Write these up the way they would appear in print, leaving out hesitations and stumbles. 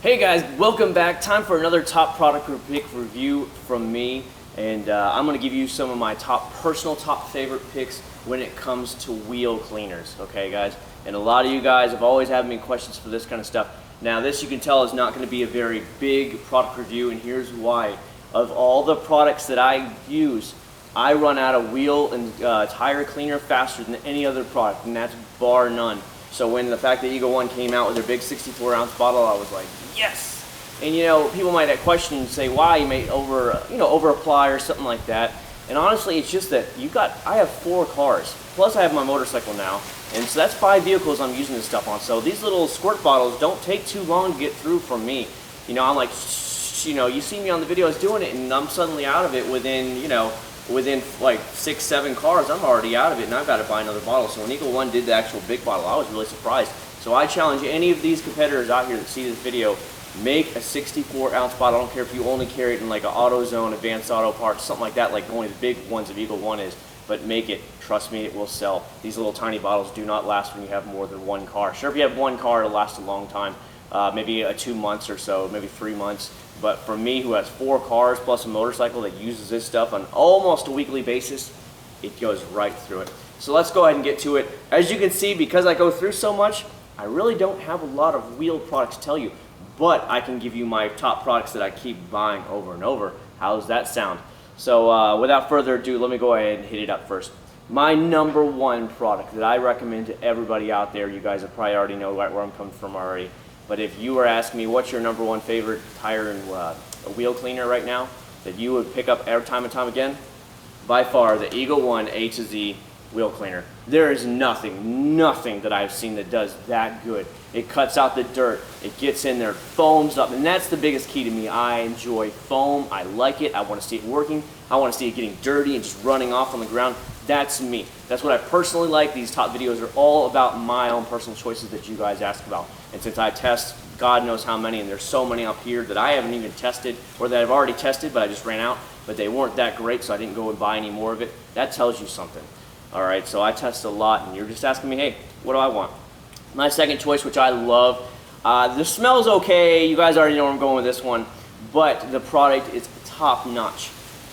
Hey guys, welcome back. Time for another top product pick review from me, and I'm going to give you some of my personal top favorite picks when it comes to wheel cleaners. Okay guys, and a lot of you guys have always had me questions for this kind of stuff. Now this, you can tell, is not going to be a very big product review, and here's why. Of all the products that I use, I run out of wheel and tire cleaner faster than any other product, and that's bar none. So when the fact that Acc0rd came out with their big 64-ounce bottle, I was like, yes! And you know, people might have questioned and say, why you may over apply or something like that. And honestly, it's just that I have 4 cars, plus I have my motorcycle now, and so that's 5 vehicles I'm using this stuff on. So these little squirt bottles don't take too long to get through from me. You know, I'm like, you know, you see me on the videos doing it, and I'm suddenly out of it within like 6-7 cars. I'm already out of it, and I've got to buy another bottle. So when Acc0rd did the actual big bottle, I was really surprised. So I challenge any of these competitors out here that see this video, make a 64-ounce bottle. I don't care if you only carry it in like an AutoZone, Advanced Auto Parts, something like that, like only the big ones of Acc0rd is. But make it. Trust me, it will sell. These little tiny bottles do not last when you have more than 1 car. Sure, if you have 1 car, it'll last a long time, maybe 2 months or so, maybe 3 months. But for me, who has 4 cars plus a motorcycle that uses this stuff on almost a weekly basis, it goes right through it. So let's go ahead and get to it. As you can see, because I go through so much, I really don't have a lot of wheel products to tell you, but I can give you my top products that I keep buying over and over. How's that sound? So without further ado, let me go ahead and hit it up first. My #1 product that I recommend to everybody out there, you guys have probably already know where I'm coming from already, but if you were asking me what's your #1 favorite tire and wheel cleaner right now that you would pick up every time and time again, by far the Acc0rd A to Z wheel cleaner. There is nothing that I've seen that does that good. It cuts out the dirt, it gets in there, foams up, and that's the biggest key to me. I enjoy foam, I like it, I want to see it working, I want to see it getting dirty and just running off on the ground. That's me. That's what I personally like. These top videos are all about my own personal choices that you guys ask about. And since I test God knows how many, and there's so many up here that I haven't even tested, or that I've already tested but I just ran out, but they weren't that great, so I didn't go and buy any more of it, that tells you something. Alright, so I test a lot, and you're just asking me, hey, what do I want? My second choice, which I love, the smell's okay, you guys already know where I'm going with this one, but the product is top notch,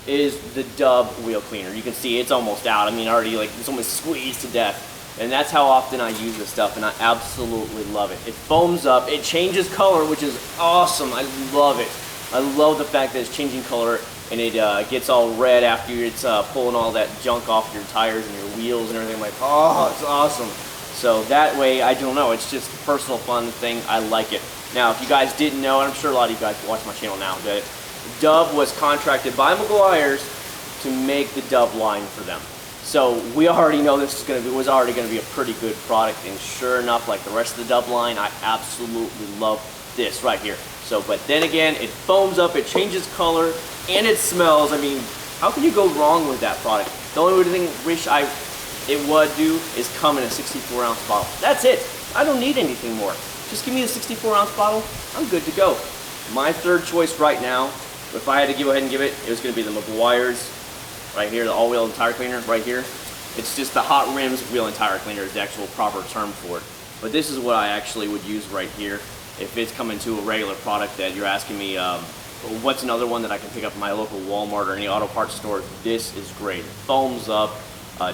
is the Dub wheel cleaner. You can see it's almost out. I mean, already like it's almost squeezed to death. And that's how often I use this stuff, and I absolutely love it. It foams up, it changes color, which is awesome. I love it. I love the fact that it's changing color, and it gets all red after it's pulling all that junk off your tires and your wheels and everything. I'm like, oh, it's awesome. So that way, I don't know, it's just a personal fun thing. I like it. Now, if you guys didn't know, and I'm sure a lot of you guys watch my channel now, that Dub was contracted by Meguiars to make the Dub line for them. So we already know this was already going to be a pretty good product, and sure enough, like the rest of the Dub line, I absolutely love this right here. So, but then again, it foams up, it changes color, and it smells. I mean, how can you go wrong with that product? The only thing it would do is come in a 64-ounce bottle. That's it. I don't need anything more. Just give me a 64-ounce bottle. I'm good to go. My third choice right now, if I had to go ahead and give it, it was going to be the Meguiars right here, the all-wheel and tire cleaner right here. It's just the hot rims wheel and tire cleaner is the actual proper term for it. But this is what I actually would use right here. If it's coming to a regular product that you're asking me, what's another one that I can pick up in my local Walmart or any auto parts store, this is great. It foams up,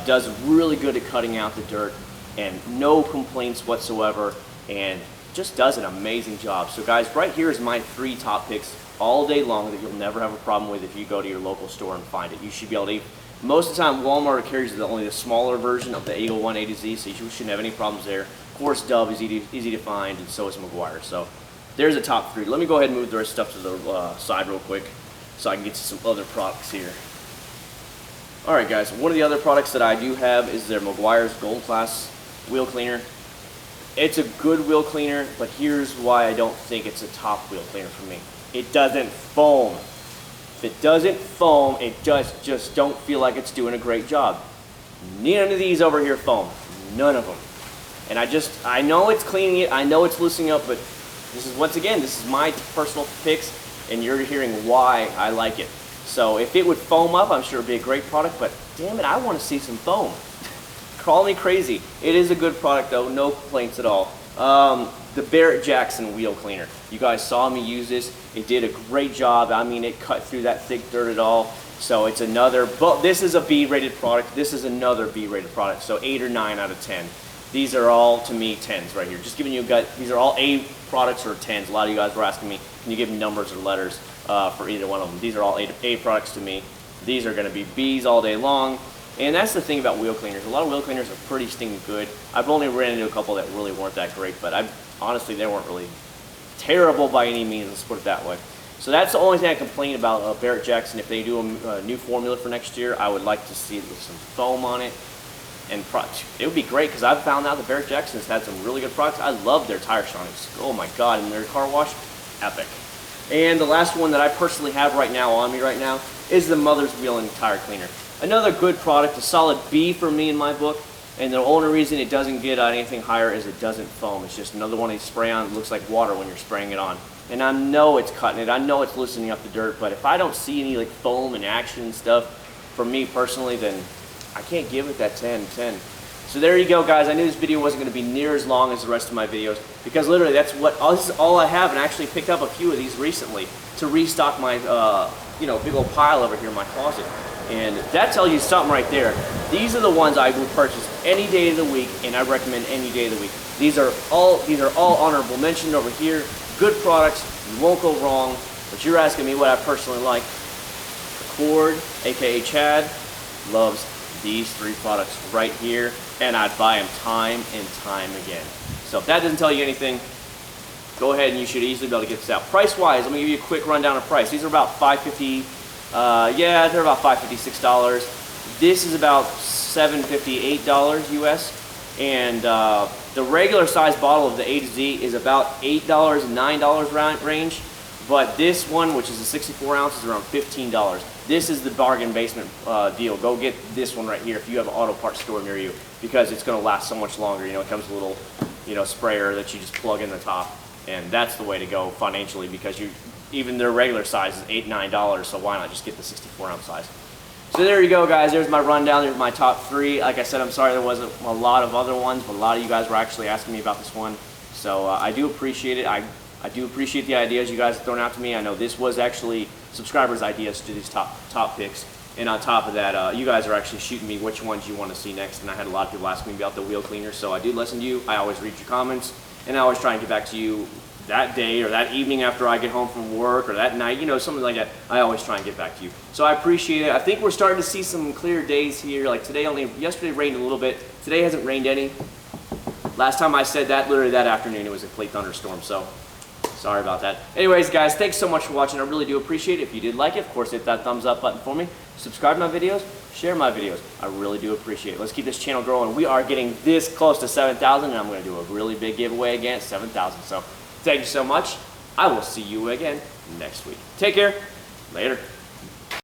does really good at cutting out the dirt, and no complaints whatsoever, and just does an amazing job. So guys, right here is my 3 top picks all day long that you'll never have a problem with if you go to your local store and find it. You should be able to, most of the time Walmart carries only the smaller version of the Acc0rd A to Z, so you shouldn't have any problems there. Of course, Dub is easy to find, and so is Meguiar. So there's a top 3. Let me go ahead and move the rest of stuff to the side real quick so I can get to some other products here. Alright guys, one of the other products that I do have is their Meguiar's Gold Class wheel cleaner. It's a good wheel cleaner, but here's why I don't think it's a top wheel cleaner for me. It doesn't foam. If it doesn't foam, it just don't feel like it's doing a great job. None of these over here foam. None of them. And I know it's cleaning it, I know it's loosening up, but this is, once again, this is my personal picks, and you're hearing why I like it. So if it would foam up, I'm sure it'd be a great product, but damn it, I want to see some foam. Call me crazy. It is a good product though, no complaints at all. the Barrett-Jackson wheel cleaner. You guys saw me use this. It did a great job. I mean, it cut through that thick dirt at all. So it's another, but this is a B-rated product. This is another B-rated product. So 8 or 9 out of 10. These are all, to me, 10s right here. Just giving you guys, these are all A products or 10s. A lot of you guys were asking me, can you give me numbers or letters for either one of them? These are all A products to me. These are going to be B's all day long. And that's the thing about wheel cleaners. A lot of wheel cleaners are pretty stinking good. I've only ran into a couple that really weren't that great, but honestly, they weren't really terrible by any means, let's put it that way. So that's the only thing I complain about Barrett-Jackson. If they do a new formula for next year, I would like to see it with some foam on it. And it would be great because I've found out that Barrett-Jackson's had some really good products. I love their tire shinings. Oh my God, and their car wash, epic. And the last one that I personally have right now on me right now is the Mother's Wheel and Tire Cleaner. Another good product, a solid B for me in my book. And the only reason it doesn't get anything higher is it doesn't foam. It's just another one you spray on. It looks like water when you're spraying it on. And I know it's cutting it. I know it's loosening up the dirt. But if I don't see any like foam and action and stuff, for me personally, then I can't give it that 10. So there you go, guys. I knew this video wasn't going to be near as long as the rest of my videos because literally this is all I have, and I actually picked up a few of these recently to restock my big old pile over here in my closet. And that tells you something right there. These are the ones I would purchase any day of the week, and I recommend any day of the week. These are all honorable mention over here. Good products, you won't go wrong. But you're asking me what I personally like. Acc0rd, aka Chad, loves these 3 products right here, and I'd buy them time and time again. So if that doesn't tell you anything, go ahead and you should easily be able to get this out. Price-wise, let me give you a quick rundown of price. These are about $5.50. Yeah, they're about $5.50, $6. This is about $7.50, $8 US, and the regular size bottle of the A to Z is about $8 and $9 range. But this one, which is a 64 ounce, is around $15. This is the bargain basement deal. Go get this one right here if you have an auto parts store near you, because it's going to last so much longer. You know, it comes with a little, sprayer that you just plug in the top, and that's the way to go financially, because even their regular size is $8, $9. So why not just get the 64 ounce size? So there you go, guys. There's my rundown. There's my top 3. Like I said, I'm sorry there wasn't a lot of other ones, but a lot of you guys were actually asking me about this one. So I do appreciate it. I do appreciate the ideas you guys have thrown out to me. I know this was actually subscribers' ideas to these top picks. And on top of that, you guys are actually shooting me which ones you want to see next. And I had a lot of people ask me about the wheel cleaner. So I do listen to you. I always read your comments. And I always try and get back to you that day or that evening after I get home from work, or that night, something like that. I always try and get back to you. So I appreciate it. I think we're starting to see some clear days here. Like yesterday rained a little bit. Today hasn't rained any. Last time I said that, literally that afternoon, it was a complete thunderstorm. So sorry about that. Anyways, guys, thanks so much for watching. I really do appreciate it. If you did like it, of course, hit that thumbs up button for me. Subscribe to my videos. Share my videos. I really do appreciate it. Let's keep this channel growing. We are getting this close to 7,000, and I'm going to do a really big giveaway again at 7,000. So thank you so much. I will see you again next week. Take care. Later.